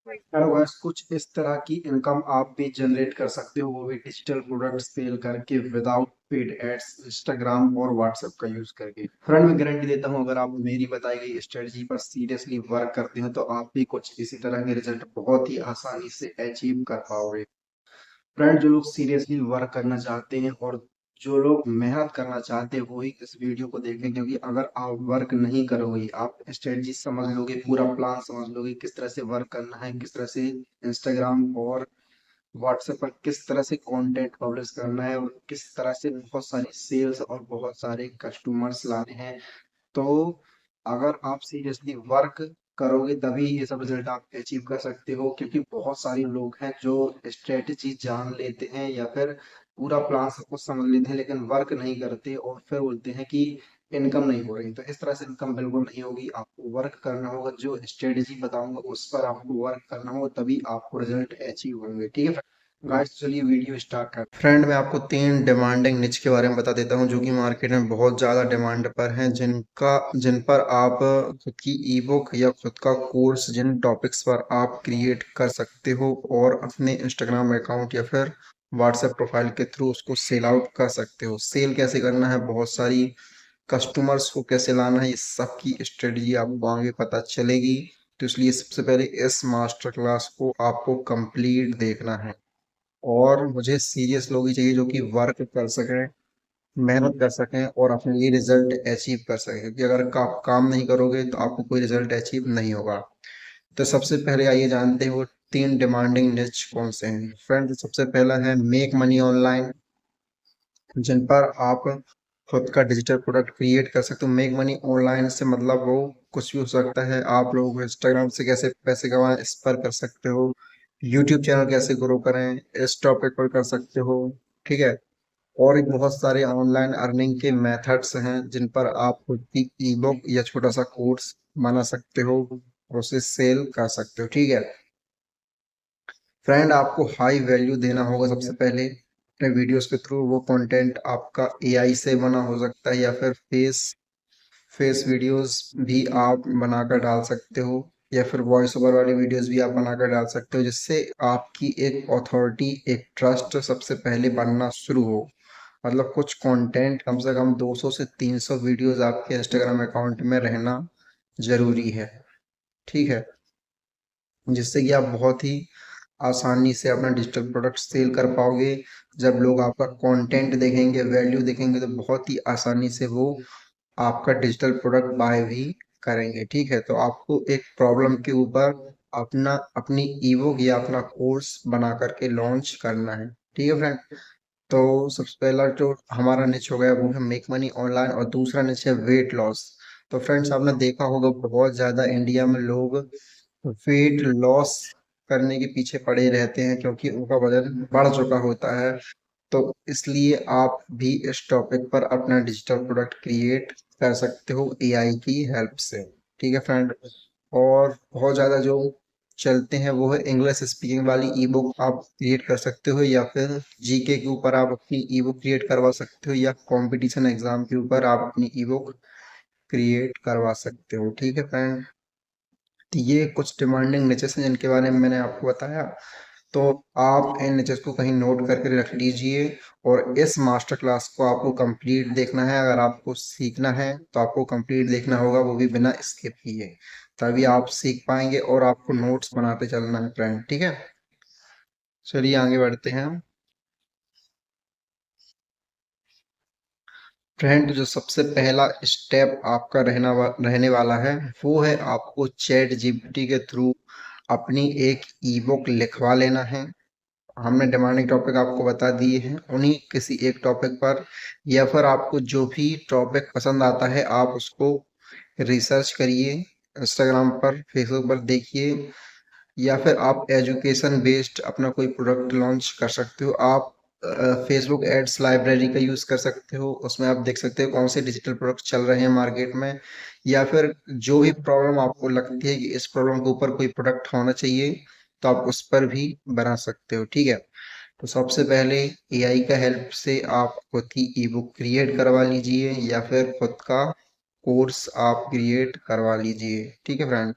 Hello guys, कुछ इस तरह की इनकम आप भी जनरेट कर सकते हो, वो भी डिजिटल प्रोडक्ट सेल करके विदाउट पेड एड्स, इंस्टाग्राम और व्हाट्सएप का यूज करके। फ्रेंड, मैं गारंटी देता हूँ, अगर आप मेरी बताई गई स्ट्रेटजी पर सीरियसली वर्क करते हो तो आप भी कुछ इसी तरह के रिजल्ट बहुत ही आसानी से अचीव कर पाओगे। फ्रेंड, जो लोग सीरियसली वर्क करना चाहते हैं और जो लोग मेहनत करना चाहते हैं, वही इस वीडियो को देखें, क्योंकि अगर आप वर्क नहीं करोगे, आप स्ट्रेटजी समझ लोगे, पूरा प्लान समझ लोगे, किस तरह से वर्क करना है, किस तरह से इंस्टाग्राम और व्हाट्सएप पर किस तरह से कंटेंट पब्लिश करना है और किस तरह से बहुत सारी सेल्स और बहुत सारे कस्टमर्स लाने हैं, तो अगर आप सीरियसली वर्क करोगे तभी ये सब रिजल्ट आप अचीव कर सकते हो। क्योंकि बहुत सारे लोग हैं जो स्ट्रेटजी जान लेते हैं या फिर पूरा प्लान सब कुछ समझ लेते हैं, लेकिन वर्क नहीं करते और फिर बोलते हैं कि इनकम नहीं हो रही। तो इस तरह से इनकम बिल्कुल नहीं होगी, आपको वर्क करना होगा। जो स्ट्रेटजी बताऊंगा उस पर आपको वर्क करना होगा, तभी आपको रिजल्ट अचीव होंगे। ठीक है गाइस, चलिए वीडियो स्टार्ट कर। फ्रेंड, मैं आपको 3 डिमांडिंग निच के बारे में बता देता हूँ जो कि मार्केट में बहुत ज़्यादा डिमांड पर हैं, जिन पर आप खुद की ई बुक या खुद का कोर्स, जिन टॉपिक्स पर आप क्रिएट कर सकते हो और अपने इंस्टाग्राम अकाउंट या फिर व्हाट्सएप प्रोफाइल के थ्रू उसको सेल आउट कर सकते हो। सेल कैसे करना है, बहुत सारी कस्टमर्स को कैसे लाना है, इस सब की स्ट्रेटजी आपको आगे पता चलेगी। तो इसलिए सबसे पहले इस मास्टर क्लास को आपको कंप्लीट देखना है और मुझे सीरियस लोग ही चाहिए जो कि वर्क कर सकें, मेहनत कर सकें और अपने लिए रिजल्ट अचीव कर सकें। क्योंकि अगर आप काम नहीं करोगे तो आपको कोई रिजल्ट अचीव नहीं होगा। तो सबसे पहले आइए जानते हैं वो 3 डिमांडिंग निच कौन से हैं। फ्रेंड, सबसे पहला है मेक मनी ऑनलाइन, जिन पर आप खुद का डिजिटल प्रोडक्ट क्रिएट कर सकते हो। मेक मनी ऑनलाइन से मतलब वो कुछ भी हो सकता है। आप लोग इंस्टाग्राम से कैसे पैसे कमाएं इस पर कर सकते हो, यूट्यूब चैनल कैसे ग्रो करें इस टॉपिक पर कर सकते हो। ठीक है। और भी बहुत सारे ऑनलाइन अर्निंग के मेथड्स हैं जिन पर आप खुद की ई बुक या छोटा सा कोर्स बना सकते हो और उसे सेल कर सकते हो। ठीक है फ्रेंड, आपको हाई वैल्यू देना होगा सबसे पहले अपने वीडियोस के थ्रू। वो कंटेंट आपका एआई से बना हो सकता है या फिर फेस फेस वीडियोस भी आप बनाकर डाल सकते हो या फिर वॉइस ओवर वाली वीडियोस भी आप बनाकर डाल सकते हो, जिससे आपकी एक अथॉरिटी, एक ट्रस्ट सबसे पहले बनना शुरू हो। मतलब कुछ कंटेंट कम से कम 200 से 300 वीडियोस आपके इंस्टाग्राम अकाउंट में रहना जरूरी है। ठीक है, जिससे कि आप बहुत ही आसानी से अपना डिजिटल प्रोडक्ट सेल कर पाओगे। जब लोग आपका कंटेंट देखेंगे, वैल्यू देखेंगे, तो बहुत ही आसानी से वो आपका डिजिटल प्रोडक्ट बाय भी करेंगे। ठीक है, तो आपको एक प्रॉब्लम के ऊपर अपनी ईबुक या अपना कोर्स बना करके लॉन्च करना है। ठीक है फ्रेंड, तो सबसे पहला जो हमारा निच हो गया वो है मेक मनी ऑनलाइन और दूसरा निच है वेट लॉस। तो फ्रेंड्स, आपने देखा होगा बहुत ज़्यादा इंडिया में लोग वेट लॉस करने के पीछे पड़े रहते हैं क्योंकि उनका वजन बढ़ चुका होता है। तो इसलिए आप भी इस टॉपिक पर अपना डिजिटल प्रोडक्ट क्रिएट कर सकते हो एआई की हेल्प से। ठीक है फ्रेंड, और बहुत ज़्यादा जो चलते हैं वो है इंग्लिश स्पीकिंग वाली ई बुक आप क्रिएट कर सकते हो या फिर जीके के ऊपर आप अपनी ई बुक क्रिएट करवा सकते हो या कंपटीशन एग्जाम के ऊपर आप अपनी ई बुक क्रिएट करवा सकते हो। ठीक है फ्रेंड, तो ये कुछ डिमांडिंग निचेस हैं जिनके बारे में मैंने आपको बताया। तो आप इन निचेस को कहीं नोट करके रख लीजिए और इस मास्टर क्लास को आपको कंप्लीट देखना है। अगर आपको सीखना है तो आपको कंप्लीट देखना होगा, वो भी बिना स्किप किए, तभी आप सीख पाएंगे और आपको नोट्स बनाते चलना है फ्रेंड। ठीक है, चलिए आगे बढ़ते हैं। फ्रेंड, जो सबसे पहला स्टेप आपका रहने वाला है वो है आपको चैट जीपीटी के थ्रू अपनी एक ई बुक लिखवा लेना है। हमने डिमांडिंग टॉपिक आपको बता दिए हैं, उन्हीं किसी एक टॉपिक पर या फिर आपको जो भी टॉपिक पसंद आता है आप उसको रिसर्च करिए, इंस्टाग्राम पर, फेसबुक पर देखिए, या फिर आप एजुकेशन बेस्ड अपना कोई प्रोडक्ट लॉन्च कर सकते हो। आप फेसबुक एड्स लाइब्रेरी का यूज़ कर सकते हो, उसमें आप देख सकते हो कौन से डिजिटल प्रोडक्ट चल रहे हैं मार्केट में, या फिर जो भी प्रॉब्लम आपको लगती है कि इस प्रॉब्लम के ऊपर कोई प्रोडक्ट होना चाहिए तो आप उस पर भी बना सकते हो। ठीक है, तो सबसे पहले एआई का हेल्प से आप खुद की ई बुक क्रिएट करवा लीजिए या फिर खुद का कोर्स आप क्रिएट करवा लीजिए। ठीक है फ्रेंड,